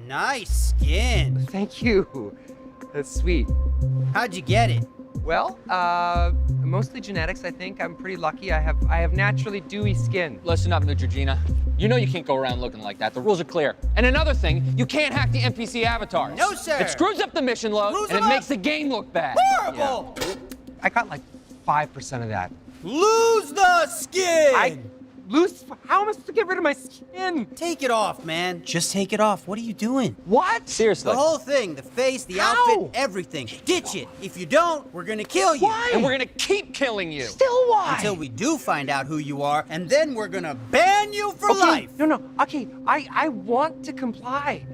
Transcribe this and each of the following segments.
Nice skin. Thank you. That's sweet. How'd you get it? Well, mostly genetics, I think. I'm pretty lucky. I have naturally dewy skin. Listen up, Neutrogena. You know you can't go around looking like that. The rules are clear. And another thing, you can't hack the NPC avatars. No, sir. It screws up the mission load, and it makes the game look bad. Horrible! Yeah. I got like 5% of that. Lose the skin! How am I supposed to get rid of my skin? Take it off, man. Just take it off. What are you doing? What? Seriously. The whole thing, the face, the How? outfit, everything. Ditch it. If you don't, we're gonna kill you. Why? And we're gonna keep killing you. Still why? Until we do find out who you are, and then we're gonna ban you for life. No. Okay, I want to comply.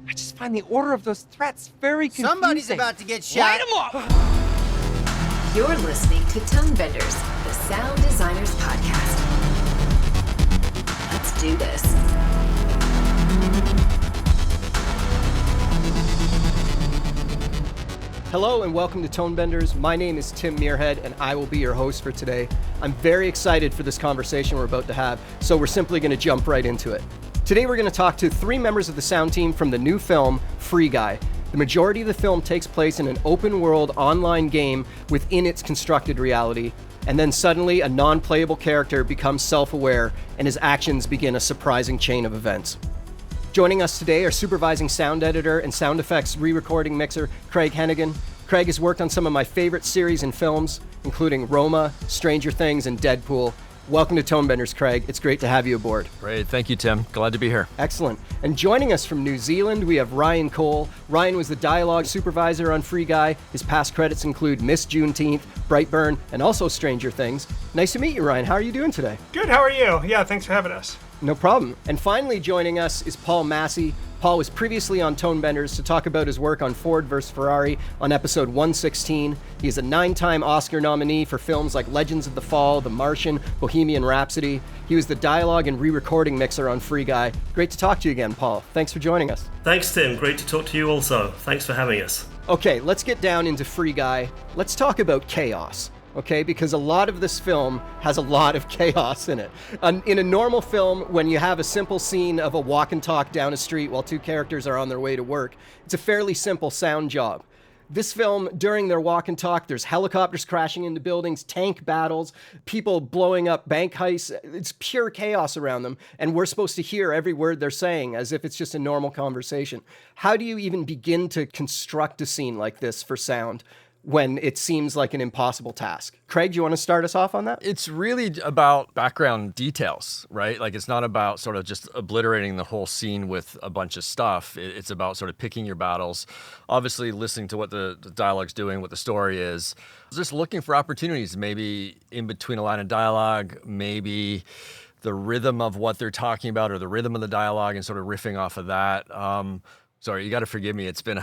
I just find the order of those threats very confusing. Somebody's about to get shot. Light 'em up! You're listening to Tonebenders, the Sound Designers Podcast. Let's do this. Hello and welcome to Tonebenders. My name is Tim Muirhead and I will be your host for today. I'm very excited for this conversation we're about to have, so we're simply going to jump right into it. Today we're going to talk to three members of the sound team from the new film, Free Guy. The majority of the film takes place in an open-world online game within its constructed reality, and then suddenly a non-playable character becomes self-aware and his actions begin a surprising chain of events. Joining us today are Supervising Sound Editor and SFX Re-Recording Mixer, Craig Henighan. Craig has worked on some of my favorite series and films, including Roma, Stranger Things, and Deadpool. Welcome to Tonebenders, Craig. It's great to have you aboard. Great, thank you, Tim. Glad to be here. Excellent. And joining us from New Zealand, we have Ryan Cole. Ryan was the Dialog Supervisor on Free Guy. His past credits include Miss Juneteenth, Brightburn, and also Stranger Things. Nice to meet you, Ryan. How are you doing today? Good, how are you? Yeah, thanks for having us. No problem. And finally joining us is Paul Massey. Paul was previously on Tonebenders to talk about his work on Ford vs. Ferrari on episode 116. He is a 9-time Oscar nominee for films like Legends of the Fall, The Martian, Bohemian Rhapsody. He was the dialogue and re-recording mixer on Free Guy. Great to talk to you again, Paul. Thanks for joining us. Thanks, Tim. Great to talk to you also. Thanks for having us. Okay, let's get down into Free Guy. Let's talk about chaos. Okay, because a lot of this film has a lot of chaos in it. In a normal film, when you have a simple scene of a walk and talk down a street while two characters are on their way to work, it's a fairly simple sound job. This film, during their walk and talk, there's helicopters crashing into buildings, tank battles, people blowing up bank heists. It's pure chaos around them, and we're supposed to hear every word they're saying as if it's just a normal conversation. How do you even begin to construct a scene like this for sound when it seems like an impossible task? Craig, do you want to start us off on that? It's really about background details, right? Like, it's not about sort of just obliterating the whole scene with a bunch of stuff. It's about sort of picking your battles, obviously listening to what the dialogue's doing, what the story is. Just looking for opportunities, maybe in between a line of dialogue, maybe the rhythm of what they're talking about or the rhythm of the dialogue and sort of riffing off of that. Sorry, you got to forgive me. It's been.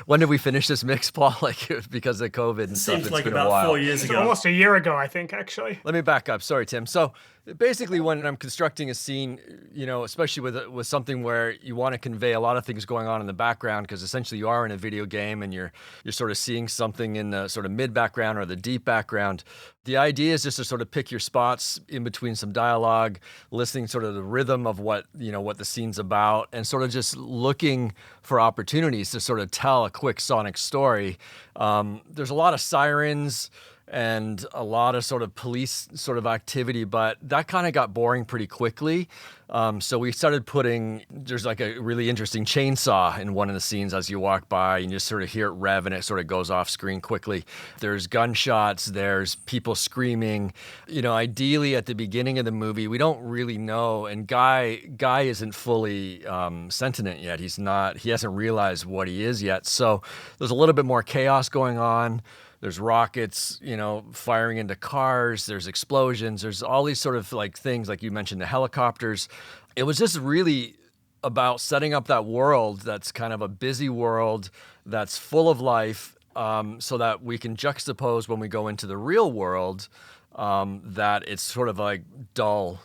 When did we finish this mix, Paul? Like, because of COVID and stuff. Seems like been about a while. 4 years It's ago. almost a year ago, I think, actually. Let me back up. Sorry, Tim. So basically, when I'm constructing a scene, you know, especially with something where you want to convey a lot of things going on in the background, because essentially you are in a video game and you're sort of seeing something in the sort of mid background or the deep background. The idea is just to sort of pick your spots in between some dialogue, listening sort of the rhythm of what the scene's about, and sort of just looking for opportunities to sort of tell a quick sonic story. There's a lot of sirens and a lot of sort of police sort of activity, but that kind of got boring pretty quickly. So we started there's like a really interesting chainsaw in one of the scenes as you walk by, and you just sort of hear it rev and it sort of goes off screen quickly. There's gunshots, there's people screaming. You know, ideally at the beginning of the movie, we don't really know, and Guy isn't fully sentient yet. He hasn't realized what he is yet. So there's a little bit more chaos going on. There's rockets, firing into cars. There's explosions. There's all these sort of like things, like you mentioned, the helicopters. It was just really about setting up that world that's kind of a busy world that's full of life, so that we can juxtapose when we go into the real world, that it's sort of like dull,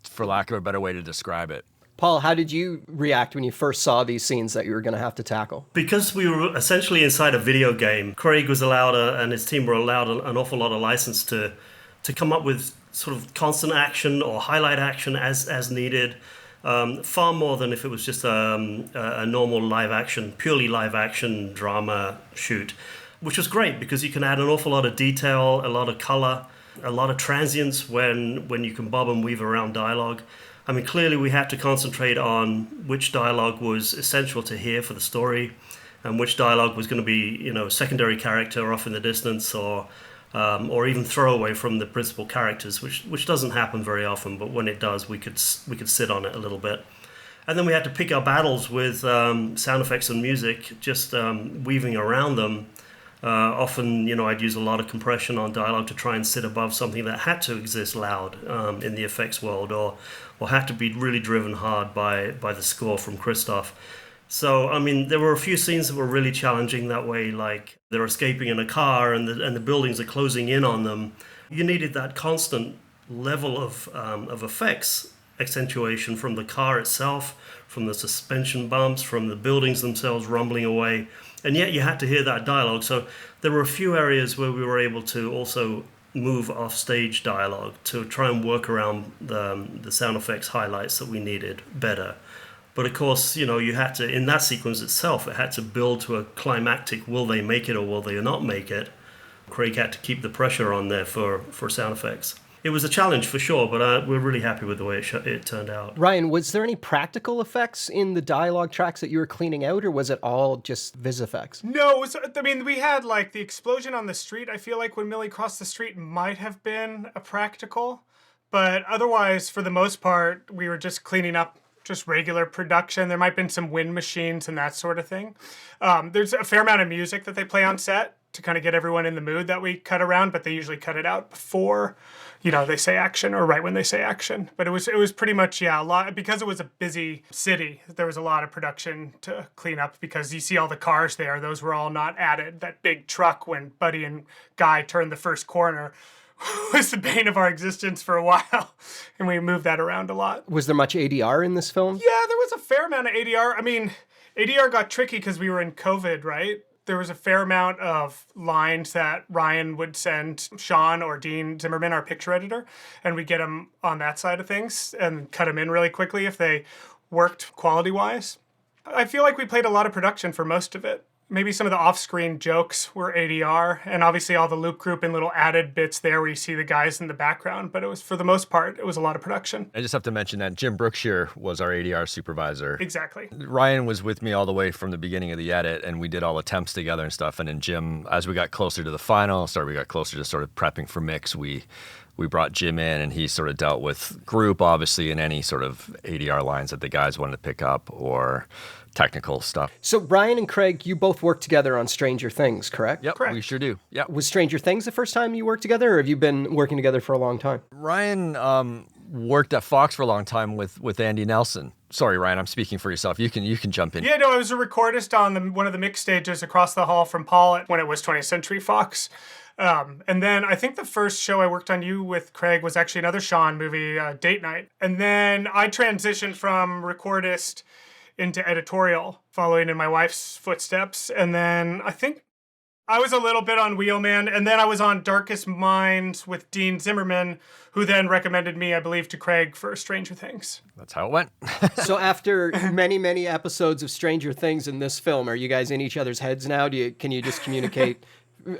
for lack of a better way to describe it. Paul, how did you react when you first saw these scenes that you were going to have to tackle? Because we were essentially inside a video game, Craig was allowed, and his team were allowed an awful lot of license to come up with sort of constant action or highlight action as needed. far more than if it was just a normal purely live action drama shoot, which was great because you can add an awful lot of detail, a lot of color, a lot of transients when you can bob and weave around dialogue. I mean, clearly we had to concentrate on which dialogue was essential to hear for the story and which dialogue was going to be, secondary character off in the distance or even throwaway from the principal characters, which doesn't happen very often, but when it does, we could sit on it a little bit. And then we had to pick our battles with sound effects and music, just weaving around them. Often, I'd use a lot of compression on dialogue to try and sit above something that had to exist loud in the effects world, or had to be really driven hard by the score from Christoph. So, I mean, there were a few scenes that were really challenging that way, like they're escaping in a car and the buildings are closing in on them. You needed that constant level of effects accentuation from the car itself, from the suspension bumps, from the buildings themselves rumbling away. And yet you had to hear that dialogue. So there were a few areas where we were able to also move off-stage dialogue to try and work around the sound effects highlights that we needed better. But of course, you had to, in that sequence itself, it had to build to a climactic, will they make it or will they not make it? Craig had to keep the pressure on there for sound effects. It was a challenge for sure, but we're really happy with the way it turned out. Ryan, was there any practical effects in the dialogue tracks that you were cleaning out, or was it all just vis effects? No, we had like the explosion on the street. I feel like when Millie crossed the street might have been a practical, but otherwise, for the most part, we were just cleaning up just regular production. There might have been some wind machines and that sort of thing. There's a fair amount of music that they play on set to kind of get everyone in the mood that we cut around, but they usually cut it out before they say action or right when they say action. But it was pretty much, a lot, because it was a busy city, there was a lot of production to clean up because you see all the cars there. Those were all not added. That big truck when Buddy and Guy turned the first corner was the bane of our existence for a while. And we moved that around a lot. Was there much ADR in this film? Yeah, there was a fair amount of ADR. I mean, ADR got tricky because we were in COVID, right? There was a fair amount of lines that Ryan would send Shawn or Dean Zimmerman, our picture editor, and we'd get them on that side of things and cut them in really quickly if they worked quality-wise. I feel like we played a lot of production for most of it. Maybe some of the off-screen jokes were ADR, and obviously all the loop group and little added bits there where you see the guys in the background, but it was, for the most part, it was a lot of production. I just have to mention that Jim Brookshire was our ADR supervisor. Exactly. Ryan was with me all the way from the beginning of the edit, and we did all the temps together and stuff, and then Jim, as we got closer to the final, we got closer to sort of prepping for mix, we brought Jim in, and he sort of dealt with group, obviously, and any sort of ADR lines that the guys wanted to pick up or technical stuff. So Ryan and Craig, you both worked together on Stranger Things, correct? Yep, Correct. we sure do. Yep. Was Stranger Things the first time you worked together, or have you been working together for a long time? Ryan worked at Fox for a long time with Andy Nelson. Sorry, Ryan, I'm speaking for yourself. You can jump in. Yeah, no, I was a recordist on one of the mix stages across the hall from Paul when it was 20th Century Fox. And then I think the first show I worked on with Craig was actually another Shawn movie, Date Night. And then I transitioned from recordist into editorial, following in my wife's footsteps. And then I think I was a little bit on Wheelman, and then I was on Darkest Minds with Dean Zimmerman, who then recommended me, I believe, to Craig for Stranger Things. That's how it went. So after many, many episodes of Stranger Things in this film, are you guys in each other's heads now? Can you just communicate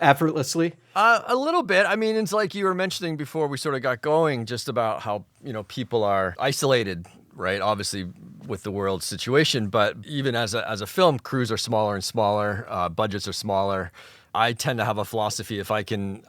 effortlessly? A little bit. I mean, it's like you were mentioning before we sort of got going, just about how, people are isolated, right? Obviously with the world situation, but even as a film, crews are smaller and smaller, budgets are smaller. I tend to have a philosophy, if I can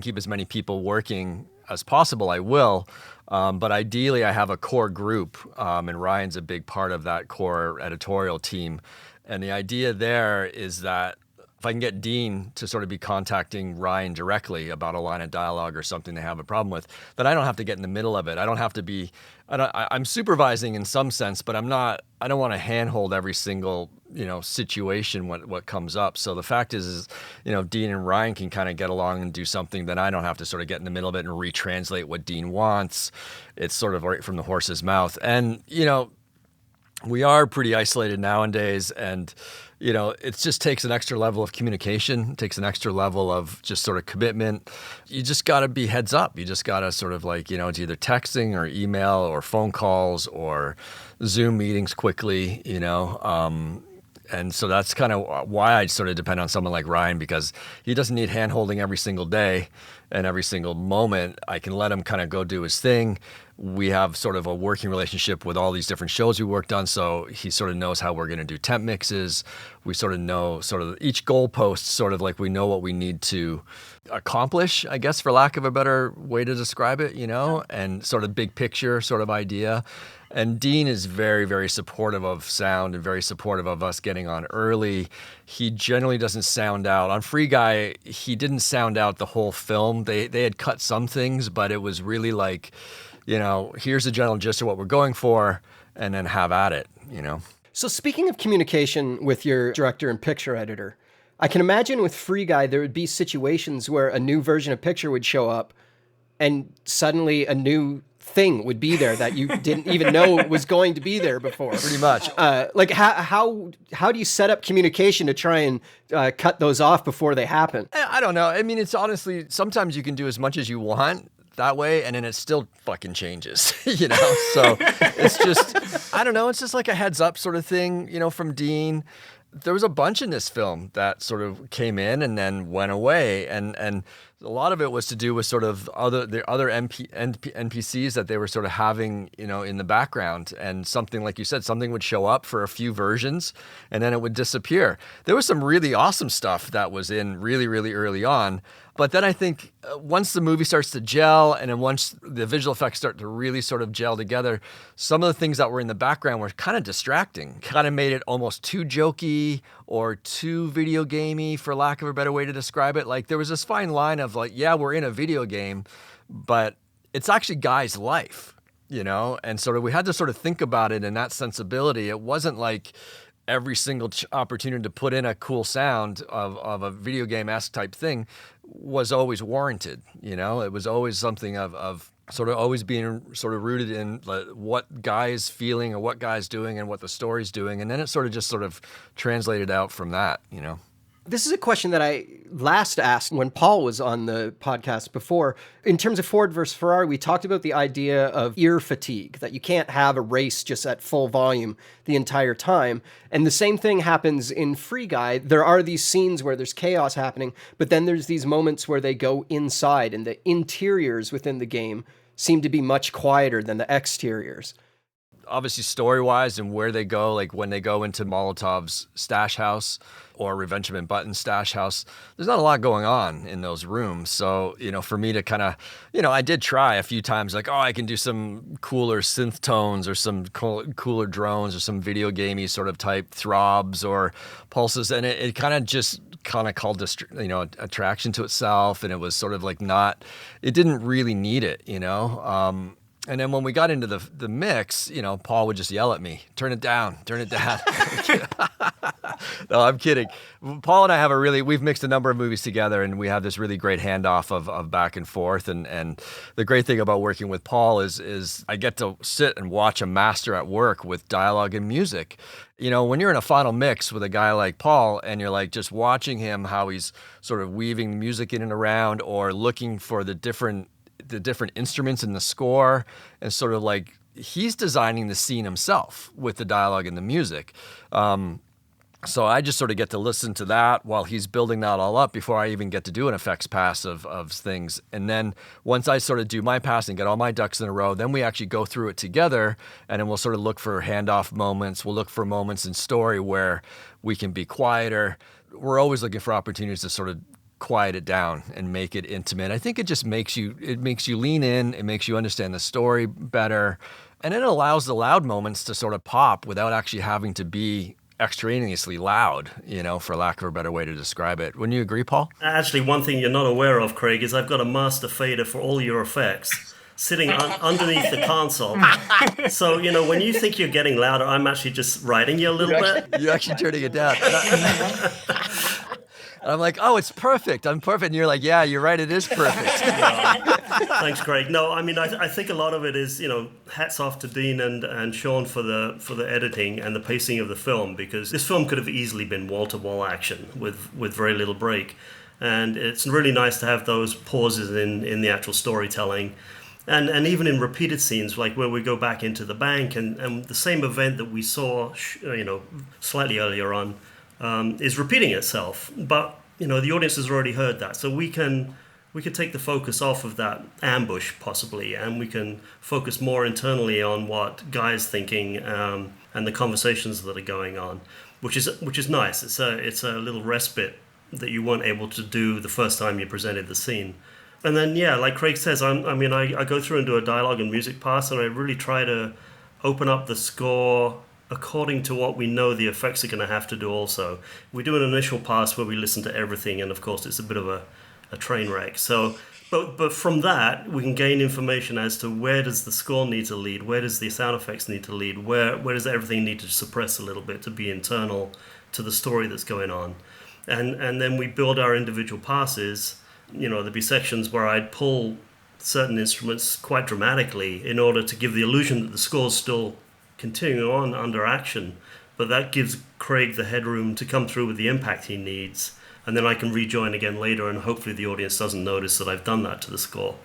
keep as many people working as possible, I will. But ideally I have a core group, and Ryan's a big part of that core editorial team. And the idea there is that if I can get Dean to sort of be contacting Ryan directly about a line of dialogue or something they have a problem with, then I don't have to get in the middle of it. I don't have to be, I'm supervising in some sense, but I don't want to handhold every single, situation what comes up. So the fact is, Dean and Ryan can kind of get along and do something, then I don't have to sort of get in the middle of it and retranslate what Dean wants. It's sort of right from the horse's mouth. And, we are pretty isolated nowadays, and it just takes an extra level of communication, takes an extra level of just sort of commitment. You just got to be heads up. You just got to sort of like, it's either texting or email or phone calls or Zoom meetings quickly, and so that's kind of why I sort of depend on someone like Ryan, because he doesn't need hand-holding every single day and every single moment. I can let him kind of go do his thing. We have sort of a working relationship with all these different shows we worked on, so he sort of knows how we're going to do temp mixes. We sort of know sort of each goalpost, sort of like we know what we need to accomplish, I guess, for lack of a better way to describe it, and sort of big picture sort of idea. And Dean is very, very supportive of sound and very supportive of us getting on early. He generally doesn't sound out. On Free Guy, he didn't sound out the whole film. They had cut some things, but it was really like, here's the general gist of what we're going for, and then have at it, So speaking of communication with your director and picture editor, I can imagine with Free Guy, there would be situations where a new version of picture would show up and suddenly a new thing would be there that you didn't even know was going to be there before. Pretty much. Like how do you set up communication to try and cut those off before they happen? I don't know. I mean, it's honestly, sometimes you can do as much as you want that way, and then it still fucking changes, So it's just, I don't know, it's just like a heads up sort of thing, from Dean. There was a bunch in this film that sort of came in and then went away, and a lot of it was to do with sort of the other NPCs that they were sort of having, in the background, and something, like you said, something would show up for a few versions and then it would disappear. There was some really awesome stuff that was in really, really early on. But then I think once the movie starts to gel, and then once the visual effects start to really sort of gel together, some of the things that were in the background were kind of distracting, kind of made it almost too jokey or too video gamey, for lack of a better way to describe it. Like, there was this fine line of like, yeah, we're in a video game, but it's actually Guy's life, and sort of we had to sort of think about it in that sensibility. It wasn't like every single opportunity to put in a cool sound of a video game-esque type thing was always warranted. It was always something of sort of always being sort of rooted in what Guy is feeling or what Guy's doing and what the story's doing. And then it sort of translated out from that, This is a question that I last asked when Paul was on the podcast before. In terms of Ford versus Ferrari, we talked about the idea of ear fatigue, that you can't have a race just at full volume the entire time. And the same thing happens in Free Guy. There are these scenes where there's chaos happening, but then there's these moments where they go inside, and the interiors within the game seem to be much quieter than the exteriors. Obviously, story-wise and where they go, like when they go into Molotov's stash house or Revenge of Button's stash house, there's not a lot going on in those rooms. So, for me to kind of, I did try a few times, like, I can do some cooler synth tones or some cooler drones or some video gamey sort of type throbs or pulses. And it kind of just called, attraction to itself. And it was sort of like it didn't really need it, And then when we got into the mix, Paul would just yell at me, turn it down. No, I'm kidding. Paul and I we've mixed a number of movies together, and we have this really great handoff of back and forth. And the great thing about working with Paul is I get to sit and watch a master at work with dialogue and music. When you're in a final mix with a guy like Paul, and you're like just watching him, how he's sort of weaving music in and around, or looking for the different instruments in the score, and sort of like he's designing the scene himself with the dialogue and the music. So I just sort of get to listen to that while he's building that all up before I even get to do an effects pass of things. And then once I sort of do my pass and get all my ducks in a row, then we actually go through it together, and then we'll sort of look for handoff moments. We'll look for moments in story where we can be quieter. We're always looking for opportunities to sort of quiet it down and make it intimate. I think it just makes you lean in, it makes you understand the story better, and it allows the loud moments to sort of pop without actually having to be extraneously loud, for lack of a better way to describe it. Wouldn't you agree, Paul? Actually, one thing you're not aware of, Craig, is I've got a master fader for all your effects sitting underneath the console. So, when you think you're getting louder, I'm actually just riding you a little bit. You're actually turning it down. And I'm like, oh, it's perfect. I'm perfect. And you're like, yeah, you're right. It is perfect. Thanks, Craig. No, I mean, I think a lot of it is, hats off to Dean and Shawn for the editing and the pacing of the film, because this film could have easily been wall-to-wall action with very little break. And it's really nice to have those pauses in the actual storytelling. And even in repeated scenes, like where we go back into the bank and the same event that we saw, slightly earlier on, is repeating itself. But, the audience has already heard that. So we can take the focus off of that ambush, possibly, and we can focus more internally on what Guy's thinking and the conversations that are going on, which is nice. It's a little respite that you weren't able to do the first time you presented the scene. And then, yeah, like Craig says, I go through and do a dialogue and music pass, and I really try to open up the score according to what we know the effects are going to have to do also. We do an initial pass where we listen to everything, and of course it's a bit of a train wreck. So, but from that, we can gain information as to where does the score need to lead, where does the sound effects need to lead, where does everything need to suppress a little bit to be internal to the story that's going on. And then we build our individual passes. There'd be sections where I'd pull certain instruments quite dramatically in order to give the illusion that the score's still continuing on under action, but that gives Craig the headroom to come through with the impact he needs, and then I can rejoin again later, and hopefully the audience doesn't notice that I've done that to the score.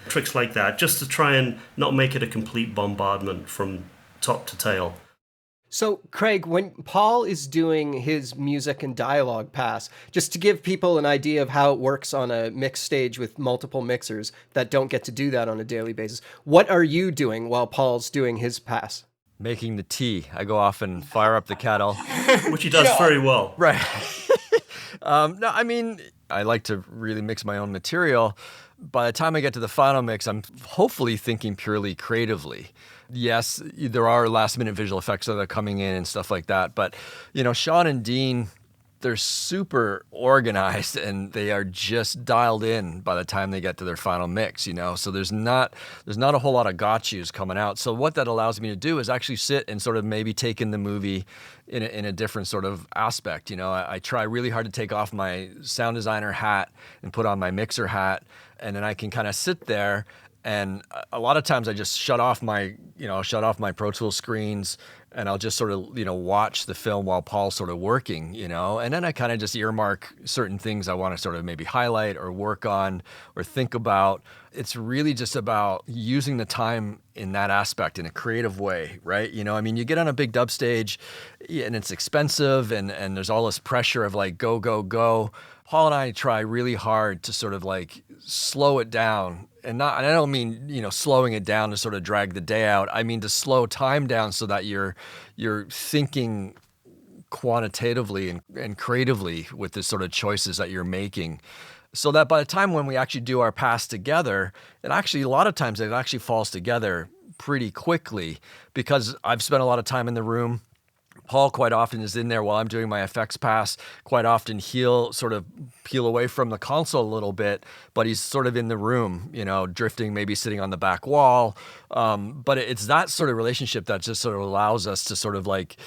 Tricks like that, just to try and not make it a complete bombardment from top to tail. So, Craig, when Paul is doing his music and dialogue pass, just to give people an idea of how it works on a mix stage with multiple mixers that don't get to do that on a daily basis, what are you doing while Paul's doing his pass? Making the tea. I go off and fire up the kettle. Which he does very well. Right. No, I mean, I like to really mix my own material. By the time I get to the final mix, I'm hopefully thinking purely creatively. Yes, there are last-minute visual effects that are coming in and stuff like that. But, Shawn and Dean, they're super organized and they are just dialed in by the time they get to their final mix, So there's not a whole lot of gotchas coming out. So what that allows me to do is actually sit and sort of maybe take in the movie in a different sort of aspect. I try really hard to take off my sound designer hat and put on my mixer hat, and then I can kind of sit there. And a lot of times I just shut off my Pro Tools screens, and I'll just sort of, watch the film while Paul's sort of working, and then I kind of just earmark certain things I want to sort of maybe highlight or work on or think about. It's really just about using the time in that aspect in a creative way, right? You get on a big dub stage and it's expensive and there's all this pressure of like, go, go, go. Paul and I try really hard to sort of like slow it down. And I don't mean, slowing it down to sort of drag the day out. I mean to slow time down so that you're thinking quantitatively and creatively with the sort of choices that you're making. So that by the time when we actually do our pass together, a lot of times it actually falls together pretty quickly because I've spent a lot of time in the room. Paul quite often is in there while I'm doing my effects pass. Quite often he'll sort of peel away from the console a little bit, but he's sort of in the room, drifting, maybe sitting on the back wall. But it's that sort of relationship that just sort of allows us to sort of like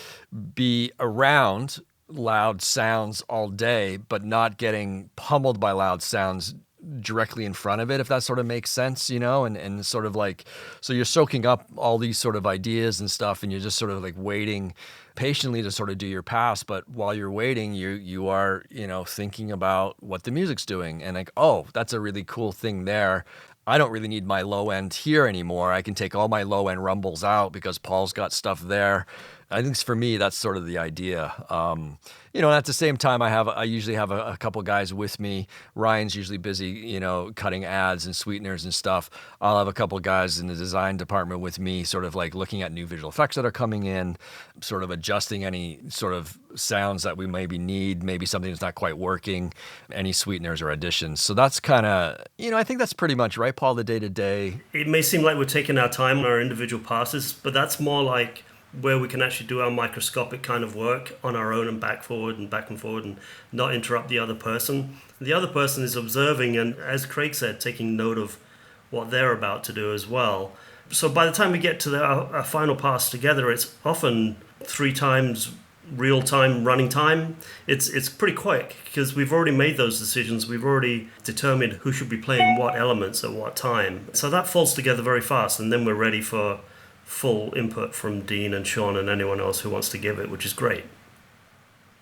be around loud sounds all day, but not getting pummeled by loud sounds directly in front of it, if that sort of makes sense, and sort of like, so you're soaking up all these sort of ideas and stuff, and you're just sort of like waiting patiently to sort of do your pass. But while you're waiting, you are, thinking about what the music's doing and like, oh, that's a really cool thing there. I don't really need my low end here anymore. I can take all my low end rumbles out because Paul's got stuff there. I think for me, that's sort of the idea. And at the same time, I usually have a couple guys with me. Ryan's usually busy, cutting ads and sweeteners and stuff. I'll have a couple guys in the design department with me, sort of like looking at new visual effects that are coming in, sort of adjusting any sort of sounds that we maybe need, maybe something that's not quite working, any sweeteners or additions. So that's kind of, I think that's pretty much right, Paul, the day-to-day. It may seem like we're taking our time on our individual passes, but that's more like where we can actually do our microscopic kind of work on our own and back and forward and not interrupt the other person. The other person is observing and, as Craig said, taking note of what they're about to do as well. So by the time we get to our final pass together, it's often 3 times real-time running time, it's pretty quick because we've already made those decisions. We've already determined who should be playing what elements at what time. So that falls together very fast, and then we're ready for full input from Dean and Shawn and anyone else who wants to give it, which is great.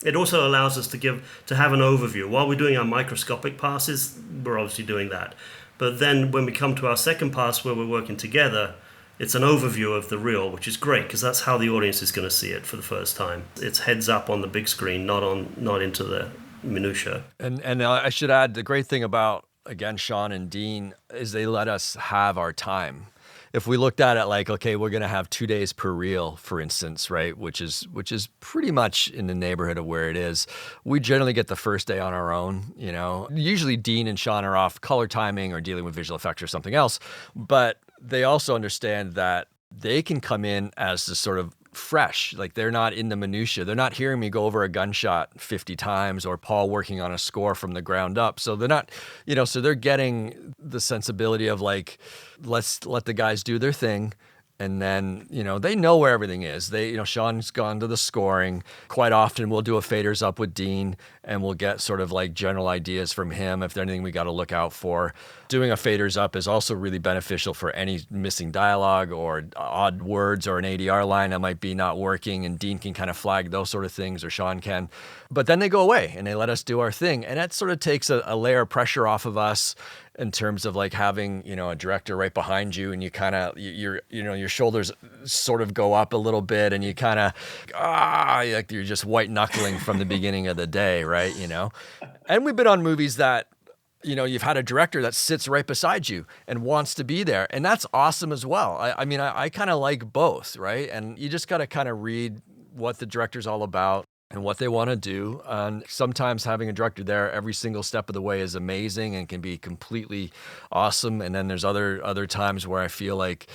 It also allows us to have an overview. While we're doing our microscopic passes, we're obviously doing that. But then when we come to our second pass where we're working together, it's an overview of the reel, which is great because that's how the audience is going to see it for the first time. It's heads up on the big screen, not into the minutia. And I should add, the great thing about, again, Shawn and Dean is they let us have our time. If we looked at it like, okay, we're going to have 2 days per reel, for instance, right, which is pretty much in the neighborhood of where it is, we generally get the first day on our own, you know. Usually Dean and Shawn are off color timing or dealing with visual effects or something else, but they also understand that they can come in as the sort of fresh, like they're not in the minutia. They're not hearing me go over a gunshot 50 times or Paul working on a score from the ground up. So they're not, you know, so they're getting the sensibility of like, let's let the guys do their thing. And then, you know, they know where everything is. They, you know, Shawn's gone to the scoring. Quite often we'll do a faders up with Dean and we'll get sort of like general ideas from him if there's anything we got to look out for. Doing a faders up is also really beneficial for any missing dialogue or odd words or an ADR line that might be not working, and Dean can kind of flag those sort of things, or Shawn can. But then they go away and they let us do our thing. And that sort of takes a layer of pressure off of us in terms of like having, you know, a director right behind you and you kind of, your shoulders sort of go up a little bit and you kind of, like you're just white knuckling from the beginning of the day, right? You know? And we've been on movies that, you know, you've had a director that sits right beside you and wants to be there. And that's awesome as well. I mean, I kind of like both, right? And you just got to kind of read what the director's all about and what they want to do. And sometimes having a director there every single step of the way is amazing and can be completely awesome. And then there's other times where I feel like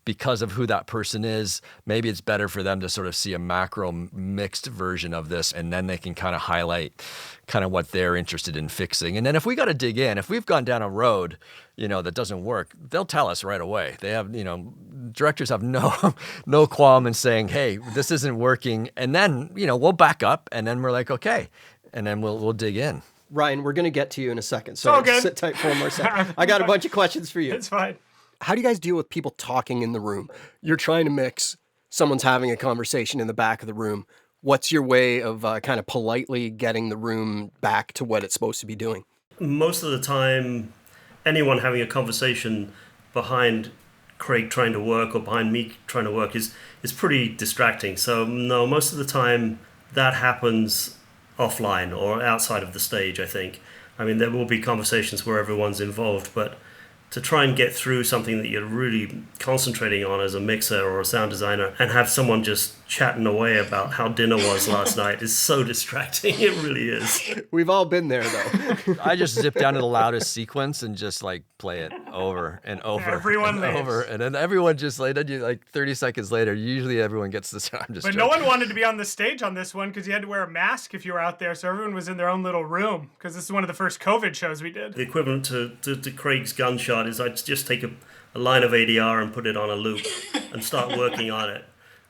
because of who that person is, maybe it's better for them to sort of see a macro mixed version of this, and then they can kind of highlight kind of what they're interested in fixing. And then if we got to dig in, if we've gone down a road, you know, that doesn't work, they'll tell us right away. They have, you know, directors have no qualm in saying, hey, this isn't working. And then, you know, we'll back up and then we're like, okay. And then we'll dig in. Ryan, we're going to get to you in a second. So sit tight for one more second. I got a bunch of questions for you. It's fine. How do you guys deal with people talking in the room? You're trying to mix, someone's having a conversation in the back of the room. What's your way of kind of politely getting the room back to what it's supposed to be doing? Most of the time, anyone having a conversation behind Craig trying to work or behind me trying to work is pretty distracting. So no, most of the time that happens offline or outside of the stage, I think. I mean, there will be conversations where everyone's involved, but to try and get through something that you're really concentrating on as a mixer or a sound designer and have someone just chatting away about how dinner was last night is so distracting. It really is. We've all been there, though. I just zip down to the loudest sequence and just like play it over and over Everyone and over. And then everyone just like, then you, like 30 seconds later, usually everyone gets this. I'm just But no one wanted to be on the stage on this one because you had to wear a mask if you were out there. So everyone was in their own little room because this is one of the first COVID shows we did. The equivalent to Craig's gunshot is I'd just take a line of ADR and put it on a loop and start working on it.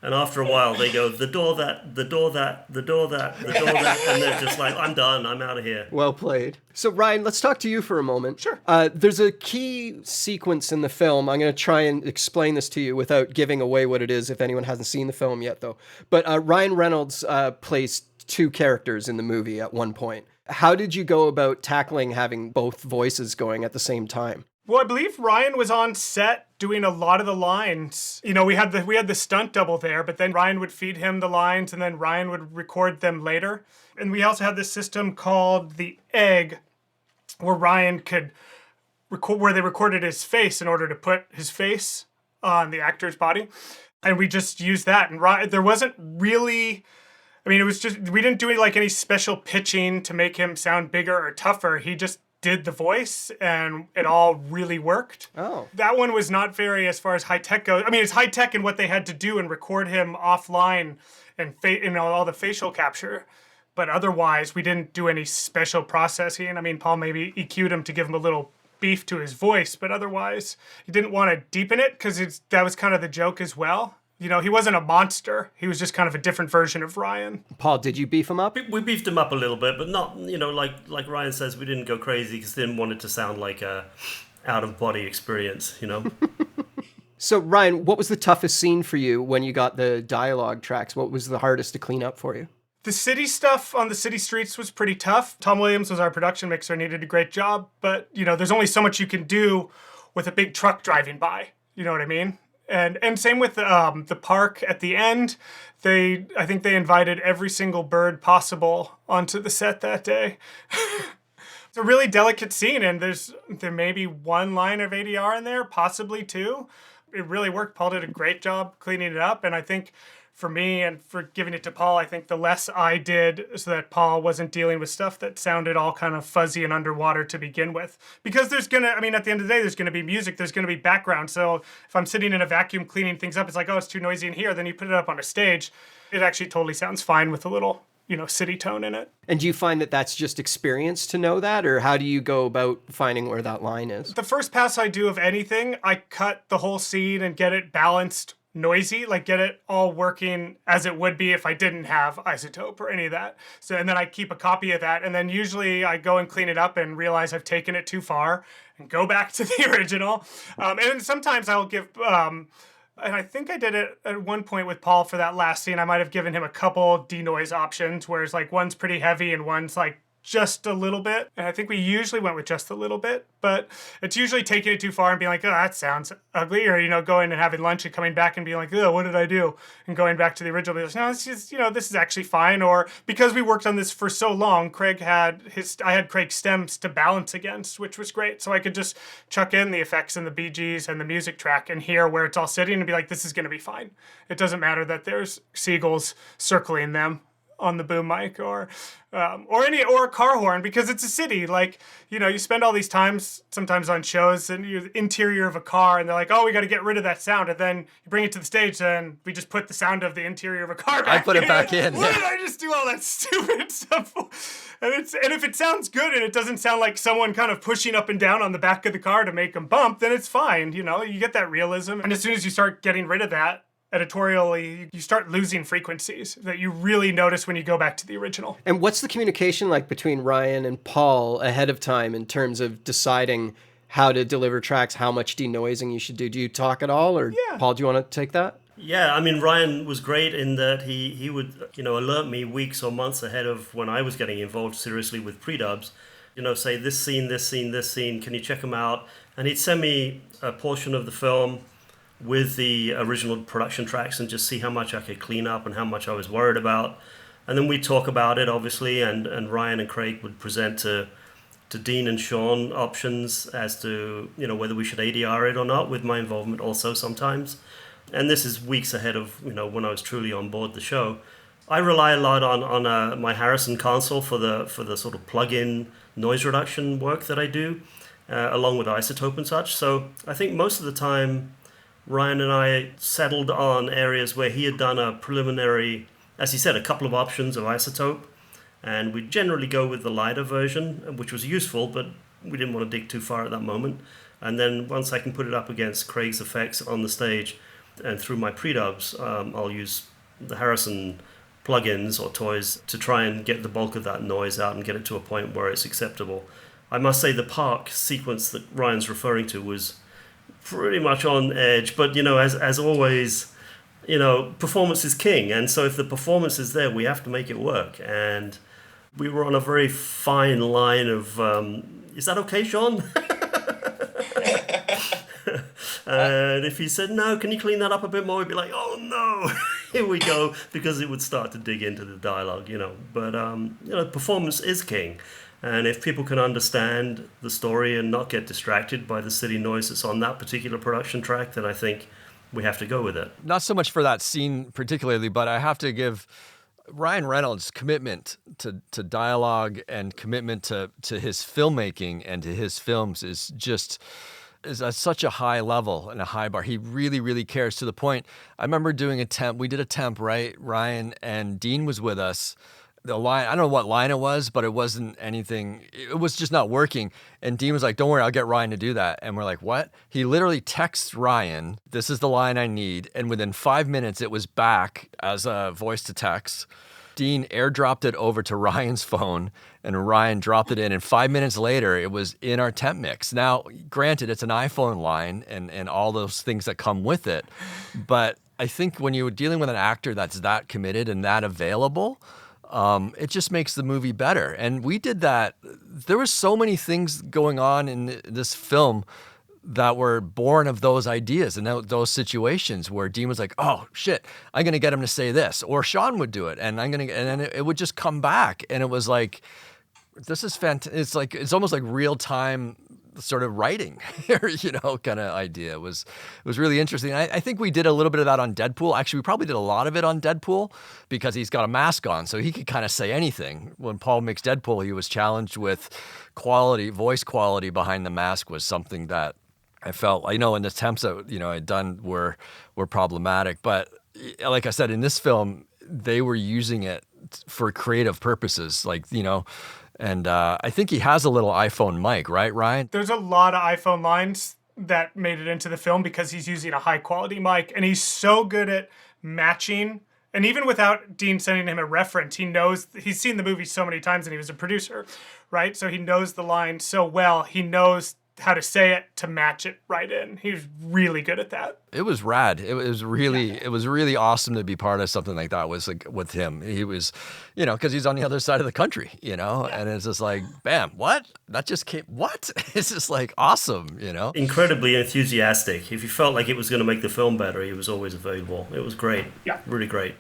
And after a while, they go, the door that, the door that, the door that, the door that, and they're just like, I'm done, I'm out of here. Well played. So Ryan, let's talk to you for a moment. Sure. There's a key sequence in the film. I'm going to try and explain this to you without giving away what it is if anyone hasn't seen the film yet, though. But Ryan Reynolds plays two characters in the movie at one point. How did you go about tackling having both voices going at the same time? Well, I believe Ryan was on set doing a lot of the lines. You know, we had the stunt double there, but then Ryan would feed him the lines and then Ryan would record them later. And we also had this system called the Egg, where Ryan could record, where they recorded his face in order to put his face on the actor's body. And we just used that. And there wasn't really, I mean, it was just, we didn't do like any special pitching to make him sound bigger or tougher. He just did the voice and it all really worked. Oh. That one was not very, as far as high tech goes. I mean, it's high tech in what they had to do and record him offline and all the facial capture. But otherwise, we didn't do any special processing. I mean, Paul maybe EQ'd him to give him a little beef to his voice, but otherwise, he didn't want to deepen it because that was kind of the joke as well. You know, he wasn't a monster. He was just kind of a different version of Ryan. Paul, did you beef him up? We beefed him up a little bit, but not, you know, like Ryan says, we didn't go crazy because didn't want it to sound like a out-of-body experience, you know? So, Ryan, what was the toughest scene for you when you got the dialogue tracks? What was the hardest to clean up for you? The city stuff on the city streets was pretty tough. Tom Williams was our production mixer and he did a great job, but, you know, there's only so much you can do with a big truck driving by. You know what I mean? And same with the park at the end. I think they invited every single bird possible onto the set that day. It's a really delicate scene, and there may be one line of ADR in there, possibly two. It really worked. Paul did a great job cleaning it up, and I think for me and for giving it to Paul, I think the less I did so that Paul wasn't dealing with stuff that sounded all kind of fuzzy and underwater to begin with. Because at the end of the day, there's going to be music, there's going to be background. So if I'm sitting in a vacuum cleaning things up, it's like, oh, it's too noisy in here. Then you put it up on a stage, it actually totally sounds fine with a little, you know, city tone in it. And do you find that that's just experience to know that, or how do you go about finding where that line is? The first pass I do of anything, I cut the whole scene and get it balanced noisy, like get it all working as it would be if I didn't have isotope or any of that. So, and then I keep a copy of that, and then usually I go and clean it up and realize I've taken it too far and go back to the original. And sometimes I'll give, and I think I did it at one point with Paul for that last scene. I might have given him a couple denoise options, whereas like one's pretty heavy and one's like just a little bit. And I think we usually went with just a little bit, but it's usually taking it too far and being like, oh, that sounds ugly. Or, you know, going and having lunch and coming back and being like, oh, what did I do? And going back to the original, being like, no, it's just, you know, this is actually fine. Or because we worked on this for so long, I had Craig's stems to balance against, which was great. So I could just chuck in the effects and the BGs and the music track and hear where it's all sitting and be like, this is going to be fine. It doesn't matter that there's seagulls circling them on the boom mic or a car horn, because it's a city. Like, you know, you spend all these times sometimes on shows and you're the interior of a car and they're like, oh, we got to get rid of that sound. And then you bring it to the stage and we just put the sound of the interior of a car back I put it back in. Why did I just do all that stupid stuff? And if it sounds good and it doesn't sound like someone kind of pushing up and down on the back of the car to make them bump, then it's fine. You know, you get that realism. And as soon as you start getting rid of that, editorially, you start losing frequencies that you really notice when you go back to the original. And what's the communication like between Ryan and Paul ahead of time in terms of deciding how to deliver tracks, how much denoising you should do? Do you talk at all? Or Yeah. Paul, do you want to take that? Yeah, I mean, Ryan was great in that he would, you know, alert me weeks or months ahead of when I was getting involved seriously with pre-dubs. You know, say this scene, can you check them out? And he'd send me a portion of the film with the original production tracks and just see how much I could clean up and how much I was worried about. And then we'd talk about it, obviously, and Ryan and Craig would present to Dean and Shawn options as to, you know, whether we should ADR it or not, with my involvement also sometimes. And this is weeks ahead of, you know, when I was truly on board the show. I rely a lot on my Harrison console for the sort of plug-in noise reduction work that I do, along with isotope and such. So I think most of the time, Ryan and I settled on areas where he had done a preliminary, as he said, a couple of options of isotope, and we'd generally go with the lighter version, which was useful, but we didn't want to dig too far at that moment. And then once I can put it up against Craig's effects on the stage and through my pre-dubs, I'll use the Harrison plugins or toys to try and get the bulk of that noise out and get it to a point where it's acceptable. I must say the park sequence that Ryan's referring to was pretty much on edge, but you know, as always, you know, performance is king, and so if the performance is there, we have to make it work. And we were on a very fine line of is that okay, Shawn? And if he said no, can you clean that up a bit more, we'd be like, oh no, here we go, because it would start to dig into the dialogue, you know. But you know, performance is king. And if people can understand the story and not get distracted by the city noise that's on that particular production track, then I think we have to go with it. Not so much for that scene particularly, but I have to give Ryan Reynolds' commitment to dialogue and commitment to his filmmaking and to his films is at such a high level and a high bar. He really, really cares, to the point. I remember doing a temp. We did a temp, right? Ryan and Dean was with us. the line, I don't know what line it was, but it wasn't anything, it was just not working. And Dean was like, don't worry, I'll get Ryan to do that. And we're like, what? He literally texts Ryan, this is the line I need. And within 5 minutes, it was back as a voice to text. Dean airdropped it over to Ryan's phone, and Ryan dropped it in. And 5 minutes later, it was in our temp mix. Now, granted, it's an iPhone line and all those things that come with it. But I think when you're dealing with an actor that's that committed and that available, it just makes the movie better. And we did that. There were so many things going on in this film that were born of those ideas and those situations where Dean was like, oh shit, I'm going to get him to say this, or Shawn would do it. And then it would just come back. And it was like, this is fantastic. It's almost like real time sort of writing, kind of idea. It was really interesting. I think we did a little bit of that on Deadpool. Actually, we probably did a lot of it on Deadpool because he's got a mask on, so he could kind of say anything. When Paul makes Deadpool, he was challenged with voice quality behind the mask was something that I felt, in the attempts that, I'd done were problematic. But like I said, in this film, they were using it for creative purposes, and I think he has a little iPhone mic, right, Ryan? There's a lot of iPhone lines that made it into the film because he's using a high quality mic, and he's so good at matching. And even without Dean sending him a reference, he's seen the movie so many times, and he was a producer, right? So he knows the line so well. He knows how to say it to match it right in. He was really good at that. It was rad. It was really awesome to be part of something like that with him. He was, because he's on the other side of the country, and it's just like, bam, what? That just came, what? It's just like awesome, Incredibly enthusiastic. If you felt like it was going to make the film better, he was always available. It was great. Yeah. Really great.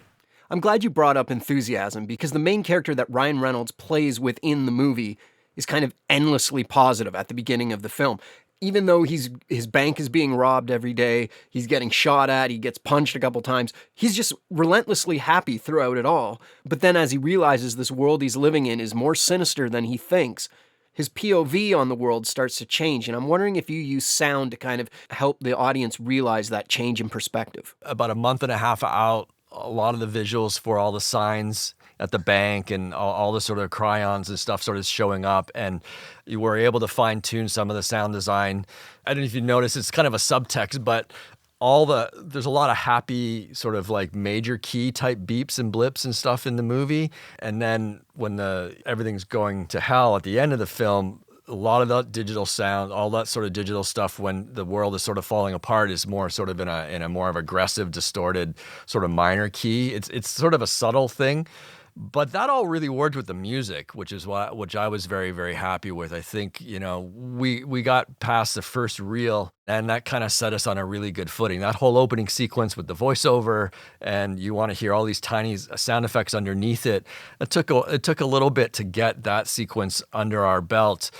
I'm glad you brought up enthusiasm because the main character that Ryan Reynolds plays within the movie is kind of endlessly positive at the beginning of the film. Even though his bank is being robbed every day, he's getting shot at, he gets punched a couple times, he's just relentlessly happy throughout it all. But then as he realizes this world he's living in is more sinister than he thinks, his POV on the world starts to change. And I'm wondering if you use sound to kind of help the audience realize that change in perspective. About a month and a half out, a lot of the visuals for all the signs at the bank and all the sort of crayons and stuff started showing up, and you were able to fine-tune some of the sound design. I don't know if you noticed, it's kind of a subtext, but there's a lot of happy sort of like major key type beeps and blips and stuff in the movie. And then when everything's going to hell at the end of the film, a lot of that digital sound, all that sort of digital stuff when the world is sort of falling apart is more sort of in a more of aggressive, distorted sort of minor key. It's sort of a subtle thing. But that all really worked with the music, which I was very, very happy with. I think, we got past the first reel, and that kind of set us on a really good footing. That whole opening sequence with the voiceover, and you want to hear all these tiny sound effects underneath it. It took a little bit to get that sequence under our belt.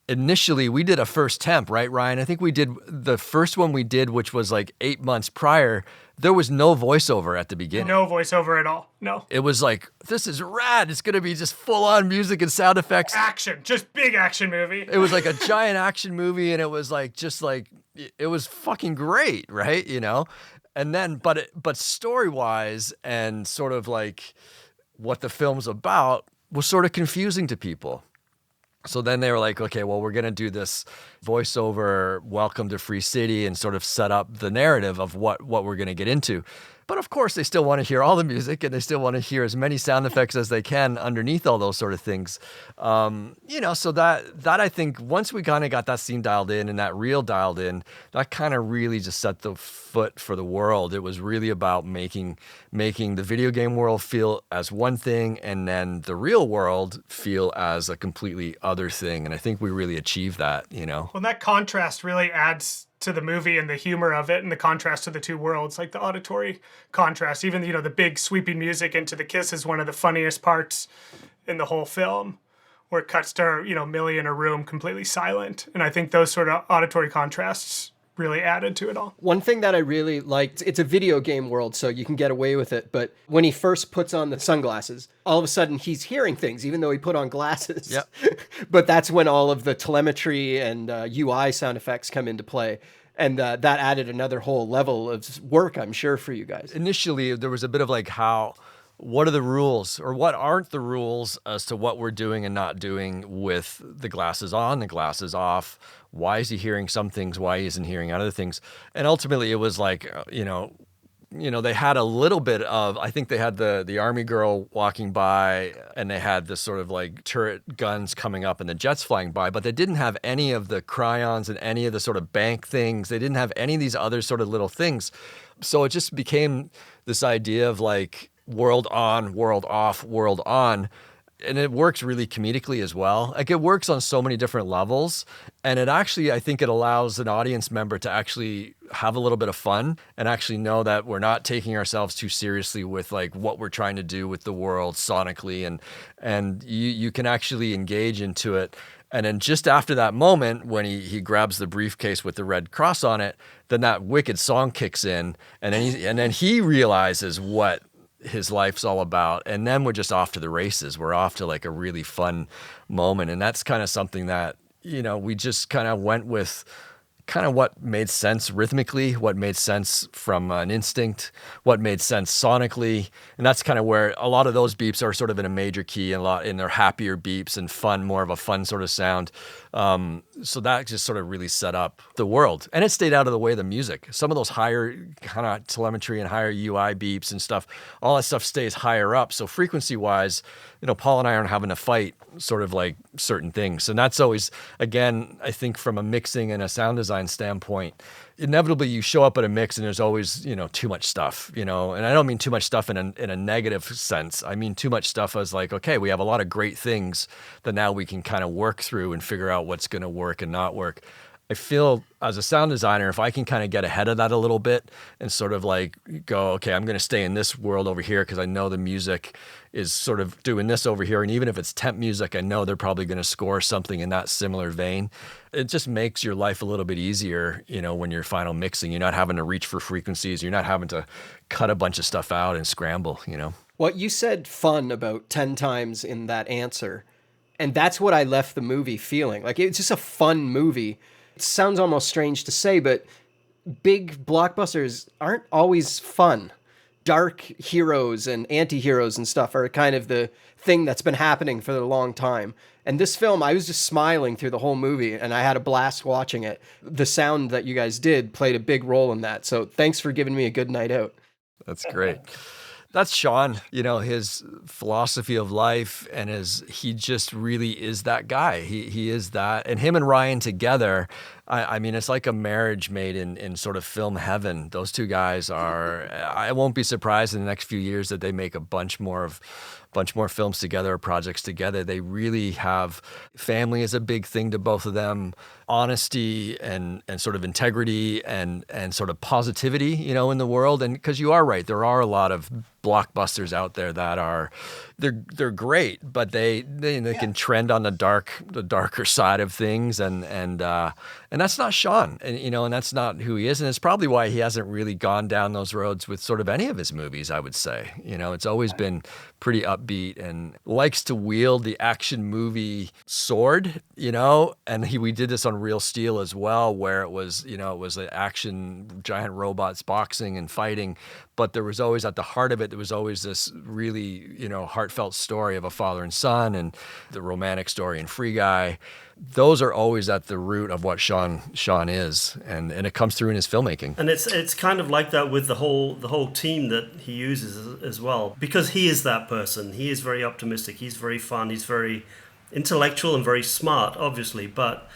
Initially, we did a first temp, right, Ryan? I think we did the first one we did, which was like 8 months prior. There was no voiceover at the beginning. No voiceover at all. No. It was like, this is rad. It's going to be just full on music and sound effects. Action. Just big action movie. It was like a giant action movie, and it was like, it was fucking great, right? And then, but story-wise and sort of like what the film's about was sort of confusing to people. So then they were like, okay, well, we're going to do this voiceover, welcome to Free City, and sort of set up the narrative of what we're going to get into. But of course, they still want to hear all the music, and they still want to hear as many sound effects as they can underneath all those sort of things. So that I think once we kind of got that scene dialed in and that reel dialed in, that kind of really just set the foot for the world. It was really about making the video game world feel as one thing, and then the real world feel as a completely other thing. And I think we really achieved that, Well, that contrast really adds to the movie and the humor of it, and the contrast to the two worlds, like the auditory contrast. Even, the big sweeping music into the kiss is one of the funniest parts in the whole film, where it cuts to, Millie in a room completely silent. And I think those sort of auditory contrasts really added to it all. One thing that I really liked, it's a video game world, so you can get away with it, but when he first puts on the sunglasses, all of a sudden he's hearing things, even though he put on glasses. Yep. But that's when all of the telemetry and UI sound effects come into play. And that added another whole level of work, I'm sure, for you guys. Initially, there was a bit of like how what are the rules, or what aren't the rules as to what we're doing and not doing with the glasses on, the glasses off? Why is he hearing some things? Why isn't he hearing other things? And ultimately, it was like, they had a little bit of, I think they had the army girl walking by, and they had this sort of like turret guns coming up and the jets flying by, but they didn't have any of the cryons and any of the sort of bank things. They didn't have any of these other sort of little things. So it just became this idea of like world on, world off, world on. And it works really comedically as well. Like, it works on so many different levels. And it actually, I think it allows an audience member to actually have a little bit of fun and actually know that we're not taking ourselves too seriously with like what we're trying to do with the world sonically. And you can actually engage into it. And then just after that moment, when he grabs the briefcase with the red cross on it, then that wicked song kicks in. And then he realizes what his life's all about, and then we're just off to the races. We're off to like a really fun moment, and that's kind of something that we just kind of went with kind of what made sense rhythmically, what made sense from an instinct, what made sense sonically. And that's kind of where a lot of those beeps are sort of in a major key, and a lot in their happier beeps and fun, more of a fun sort of sound. So that just sort of really set up the world, and it stayed out of the way of the music. Some of those higher kind of telemetry and higher UI beeps and stuff, all that stuff stays higher up. So frequency wise, Paul and I aren't having to fight sort of like certain things. And that's always, again, I think from a mixing and a sound design standpoint, inevitably you show up at a mix and there's always, too much stuff, and I don't mean too much stuff in a negative sense. I mean too much stuff as like, okay, we have a lot of great things that now we can kind of work through and figure out what's going to work and not work. I feel as a sound designer, if I can kind of get ahead of that a little bit and sort of like go, okay, I'm going to stay in this world over here because I know the music is sort of doing this over here. And even if it's temp music, I know they're probably going to score something in that similar vein. It just makes your life a little bit easier, when you're final mixing. You're not having to reach for frequencies. You're not having to cut a bunch of stuff out and scramble, Well, you said fun about 10 times in that answer. And that's what I left the movie feeling. Like, it's just a fun movie. It sounds almost strange to say, but big blockbusters aren't always fun. Dark heroes and anti-heroes and stuff are kind of the thing that's been happening for a long time. And this film, I was just smiling through the whole movie, and I had a blast watching it. The sound that you guys did played a big role in that. So thanks for giving me a good night out. That's great. That's Shawn, his philosophy of life, and he just really is that guy. He is that. And him and Ryan together, I mean, it's like a marriage made in sort of film heaven. Those two guys are, I won't be surprised in the next few years that they make a bunch more films together, projects together. They really have, family is a big thing to both of them. Honesty and sort of integrity and sort of positivity, in the world. And because you are right, there are a lot of blockbusters out there that are, they're great, but they can trend on the darker side of things, and that's not Shawn, and that's not who he is, and it's probably why he hasn't really gone down those roads with sort of any of his movies. I would say, it's always been pretty upbeat and likes to wield the action movie sword, and we did this on Real Steel as well, where it was the action, giant robots boxing and fighting, but there was always at the heart of it, there was always this really, heartfelt story of a father and son, and the romantic story in Free Guy. Those are always at the root of what Shawn is, and it comes through in his filmmaking. And it's kind of like that with the whole team that he uses as well, because he is that person. He is very optimistic. He's very fun. He's very intellectual and very smart, obviously, but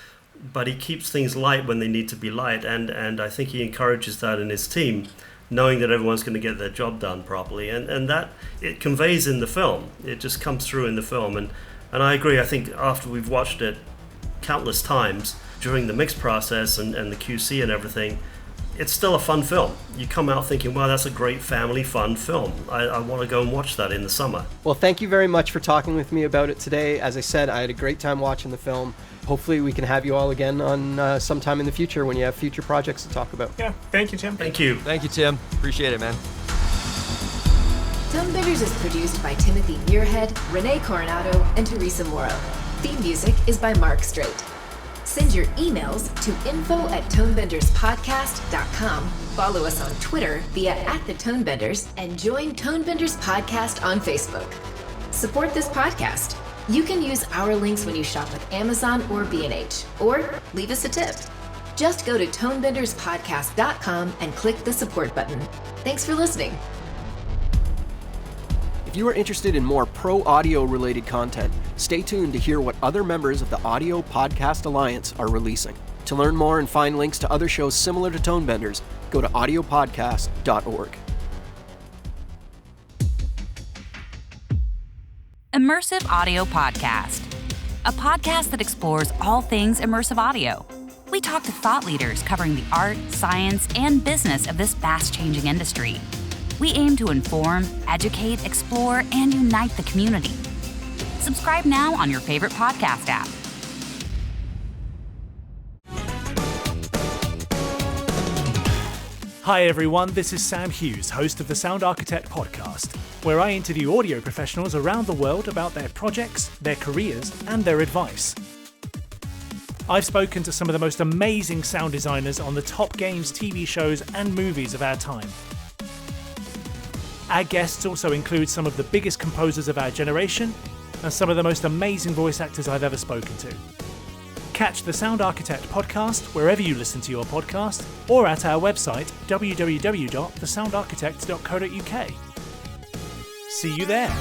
he keeps things light when they need to be light, and I think he encourages that in his team, knowing that everyone's going to get their job done properly, and that it conveys in the film. It just comes through in the film, and I agree. I think after we've watched it countless times during the mix process and the QC and everything, it's still a fun film. You come out thinking, wow, that's a great family fun film. I want to go and watch that in the summer. Well, thank you very much for talking with me about it today. As I said, I had a great time watching the film. Hopefully we can have you all again on sometime in the future when you have future projects to talk about. Yeah, thank you, Tim. Thank you. Thank you, Tim. Appreciate it, man. Tonebenders is produced by Timothy Muirhead, Renee Coronado, and Teresa Morrow. Theme music is by Mark Strait. Send your emails to info@tonebenderspodcast.com. Follow us on Twitter via @thetonebenders and join Tonebenders Podcast on Facebook. Support this podcast. You can use our links when you shop with Amazon or B&H, or leave us a tip. Just go to tonebenderspodcast.com and click the support button. Thanks for listening. If you are interested in more pro audio related content, stay tuned to hear what other members of the Audio Podcast Alliance are releasing. To learn more and find links to other shows similar to Tonebenders, go to audiopodcast.org. Immersive Audio Podcast, a podcast that explores all things immersive audio. We talk to thought leaders covering the art, science, and business of this fast-changing industry. We aim to inform, educate, explore, and unite the community. Subscribe now on your favorite podcast app. Hi everyone, this is Sam Hughes, host of the Sound Architect podcast, where I interview audio professionals around the world about their projects, their careers, and their advice. I've spoken to some of the most amazing sound designers on the top games, TV shows, and movies of our time. Our guests also include some of the biggest composers of our generation and some of the most amazing voice actors I've ever spoken to. Catch the Sound Architect podcast wherever you listen to your podcast or at our website www.thesoundarchitect.co.uk. See you there.